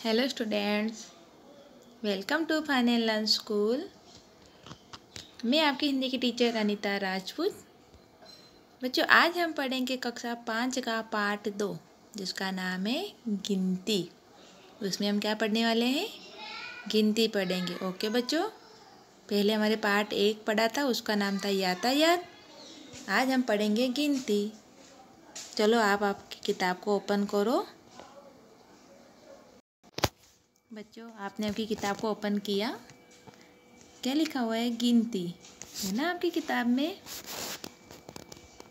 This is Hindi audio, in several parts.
Hello students, welcome to fun and learn school. मैं आपकी हिंदी की टीचर अनीता राजपूत। बच्चों, आज हम पढ़ेंगे कक्षा 5 का पार्ट 2, जिसका नाम है गिनती। उसमें हम क्या पढ़ने वाले हैं? गिनती पढ़ेंगे। ओके बच्चों, पहले हमारे पार्ट 1 पढ़ा था, उसका नाम था यातायात। आज हम पढ़ेंगे गिनती। चलो आप आपकी किताब को ओपन करो। बच्चों, आपने आपकी किताब को ओपन किया। क्या लिखा हुआ है? गिनती है ना आपकी किताब में।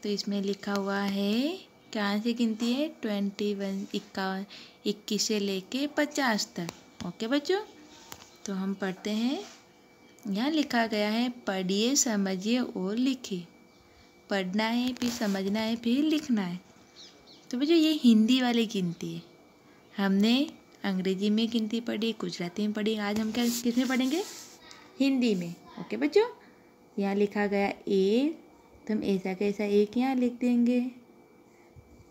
तो इसमें लिखा हुआ है कहाँ से गिनती है? 21 21 से लेके 50 तक। ओके बच्चों, तो हम पढ़ते हैं। यहाँ लिखा गया है पढ़िए, समझिए और लिखिए। पढ़ना है, फिर समझना है, फिर लिखना है। तो बच्चों, ये हिंदी वाली गिनती है। हमने अंग्रेजी में गिनती पढ़ी, गुजराती में पढ़ी। आज हम क्या किसमें पढ़ेंगे? हिंदी में। ओके बच्चों, यहाँ लिखा गया एक, तो हम ऐसा कैसा एक यहाँ लिख देंगे।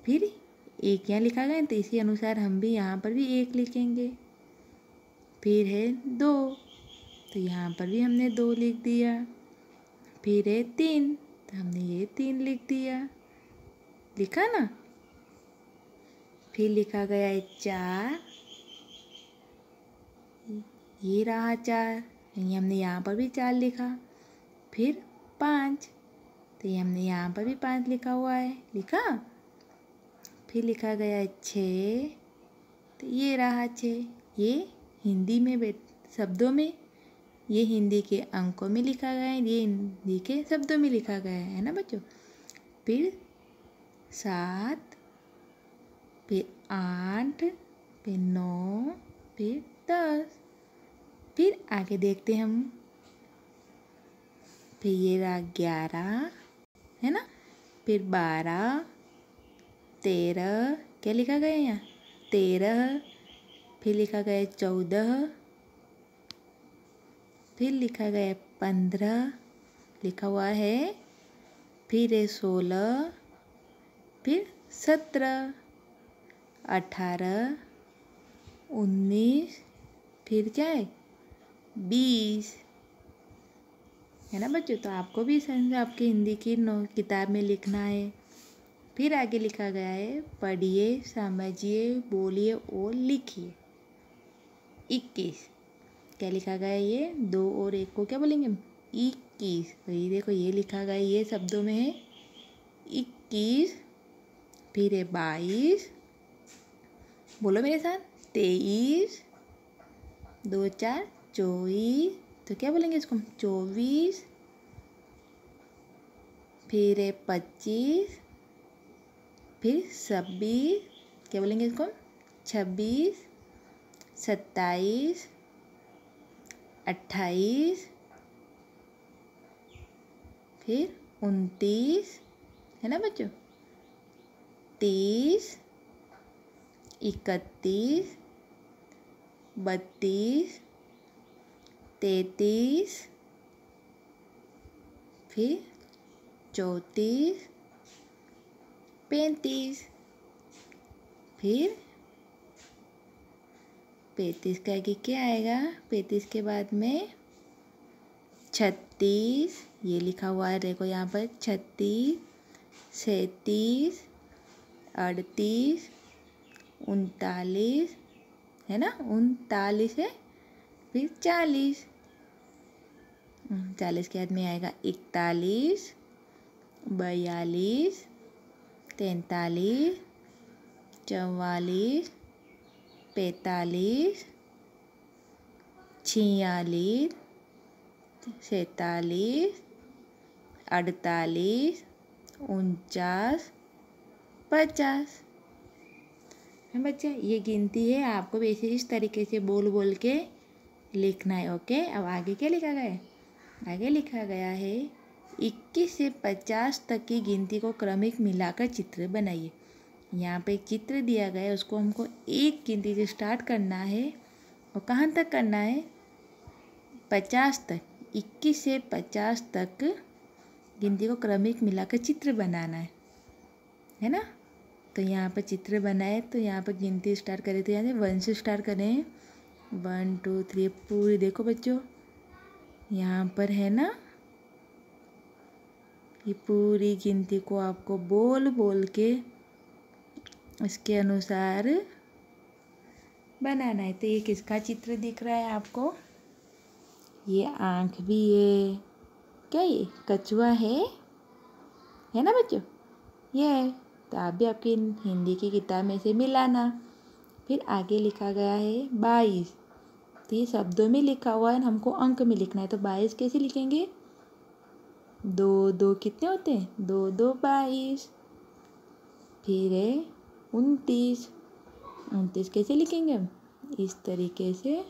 फिर एक यहाँ लिखा गया, तो इसी अनुसार हम भी यहाँ पर भी एक लिखेंगे। फिर है दो, तो यहाँ पर भी हमने दो लिख दिया। फिर है तीन, तो हमने ये तीन लिख दिया। लिखा ना? फिर लिखा गया है चार, ये रहा चार, यानी हमने यहाँ पर भी चार लिखा। फिर पाँच, तो ये हमने यहाँ पर भी पाँच लिखा हुआ है। लिखा? फिर लिखा गया है छः, तो ये रहा छः। ये हिंदी में शब्दों में, ये हिंदी के अंकों में लिखा गया है, ये हिंदी के शब्दों में लिखा गया है ना बच्चों। फिर सात, फिर आठ, फिर नौ, फिर 10। फिर आगे देखते हैं हम। फिर ये रहा 11, है ना। फिर 12, 13, क्या लिखा गया है यहाँ? 13। फिर लिखा गया 14, फिर लिखा गया 15 लिखा हुआ है। फिर है 16, फिर 17, 18, 19, फिर क्या है? 20, है ना बच्चों। तो आपको भी समझ आपकी हिंदी की किताब में लिखना है। फिर आगे लिखा गया है पढ़िए, समझिए, बोलिए और लिखिए। 21, क्या लिखा गया है? ये दो और एक को क्या बोलेंगे हम? 21। तो ये देखो, ये लिखा गया है, ये शब्दों में है 21। फिर है 22, बोलो मेरे साथ, 23, 2 4 24, तो क्या बोलेंगे इसको हम? 24। फिर है 25, फिर 26, क्या बोलेंगे इसको हम? 26, 27, 28, फिर 29, है ना बच्चों। 30, 31, 32, 33, फिर 34, 35, फिर 35 के आगे क्या आएगा? 35 के बाद में 36, ये लिखा हुआ है देखो यहाँ पर 36, 37, 38, 39, है ना। 39 है। फिर 40, 40 के बाद में आएगा 41, 42, 43, 44, 45, 46, 47, 48, 49, 50, है बच्चा। ये गिनती है, आपको वैसे इस तरीके से बोल बोल के लिखना है। ओके, अब आगे क्या लिखा गया है? आगे लिखा गया है 21 से 50 तक की गिनती को क्रमिक मिलाकर चित्र बनाइए। यहाँ पे एक चित्र दिया गया है, उसको हमको एक गिनती से स्टार्ट करना है और कहाँ तक करना है? 50 तक। 21 से 50 तक गिनती को क्रमिक मिलाकर चित्र बनाना है ना। तो यहाँ पर चित्र बनाए, तो यहाँ पर गिनती स्टार्ट करें, तो यहाँ से 1 से स्टार्ट करें। 1 2 3 पूरी देखो बच्चों, यहाँ पर है ना, ये पूरी गिनती को आपको बोल बोल के इसके अनुसार बनाना है। तो ये किसका चित्र दिख रहा है आपको? ये आँख भी है, क्या ये कछुआ है ना बच्चों? ये है। तो आप भी आपकी हिंदी की किताब में से मिलाना। फिर आगे लिखा गया है 22। तो ये शब्दों में लिखा हुआ है, हमको अंक में लिखना है। तो 22 कैसे लिखेंगे? 2 2 कितने होते हैं? 2 2 22। फिर है 29। 29 कैसे लिखेंगे हम? इस तरीके से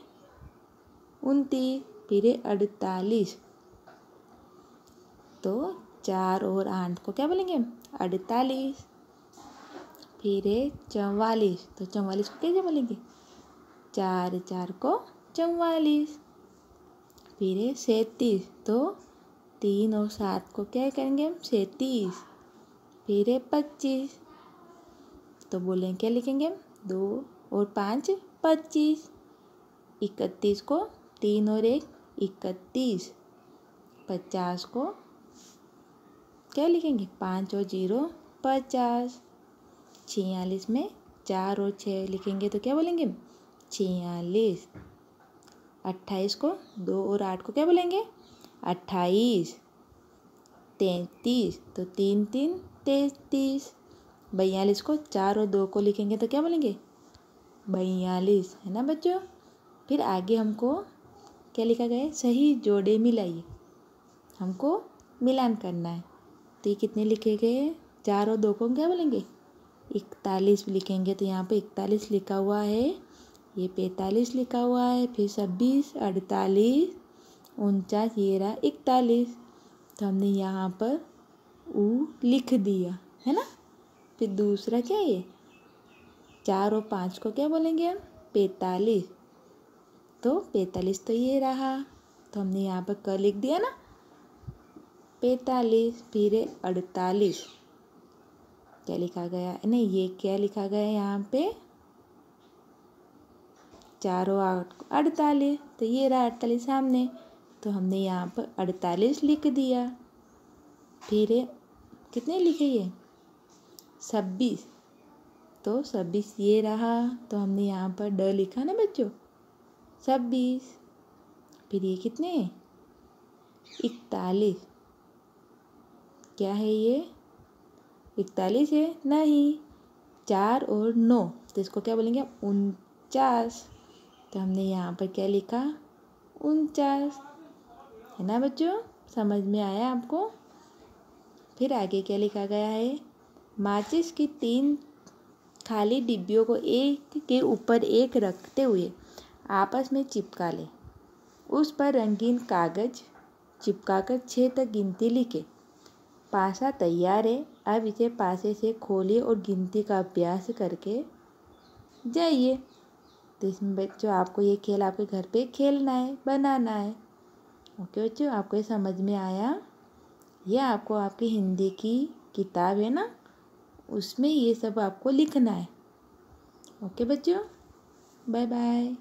29। फिर है 48। तो 4 और 8 को क्या बोलेंगे हम? 48। फिर है 44। तो 44 को कैसे बोलेंगे? 4 4 को 44। फिर है 37। तो 3 और 7 को क्या करेंगे हम? 37। फिर है 25। तो बोलेंगे क्या लिखेंगे हम? 2 और 5 25। 31 को 3 और 1 31। 50 को क्या लिखेंगे? 5 और 0 50। 46 में 4 और 6 लिखेंगे तो क्या बोलेंगे? 46। 28 को 2 और 8 को क्या बोलेंगे? 28। 33। तो 3 3 33। 42 को 4 और 2 को लिखेंगे तो क्या बोलेंगे? 42, है ना बच्चों? फिर आगे हमको क्या लिखा गया है? सही जोड़े मिलाइए, हमको मिलान करना है। तो ये कितने लिखे गए? 4 और 2 को क्या बोलेंगे? 41 लिखेंगे। तो यहाँ पे 41 लिखा हुआ है, ये 45 लिखा हुआ है, फिर 26 48 49, ये रहा 41। तो हमने यहाँ पर ऊ लिख दिया, है ना। फिर दूसरा क्या है? 4 और 5 को क्या बोलेंगे हम? 45। तो 45 तो ये रहा, तो हमने यहाँ पर क लिख दिया ना, 45। फिर 48 क्या लिखा गया? नहीं, ये क्या लिखा गया है यहाँ पे? 4 और 8 को 48। तो ये रहा 48 सामने, तो हमने यहाँ पर 48 लिख दिया। फिर कितने लिखे? ये 26। तो 26 ये रहा, तो हमने यहाँ पर ड लिखा ना बच्चों, 26। फिर ये कितने? 41। क्या है ये? 41 है? नहीं, 4 और 9, तो इसको क्या बोलेंगे? 49। तो हमने यहाँ पर क्या लिखा? 49, है ना बच्चों? समझ में आया आपको? फिर आगे क्या लिखा गया है? माचिस की 3 खाली डिब्बियों को एक के ऊपर एक रखते हुए आपस में चिपका ले। उस पर रंगीन कागज चिपकाकर 6 तक गिनती लिखे। पासा तैयार है, अब इसे पासे से खोलिए और गिनती का अभ्यास करके जाइए। तो इसमें बच्चों आपको ये खेल आपके घर पे खेलना है, बनाना है। ओके बच्चों, आपको ये समझ में आया? ये आपको आपकी हिंदी की किताब है ना, उसमें ये सब आपको लिखना है। ओके बच्चों, बाय बाय।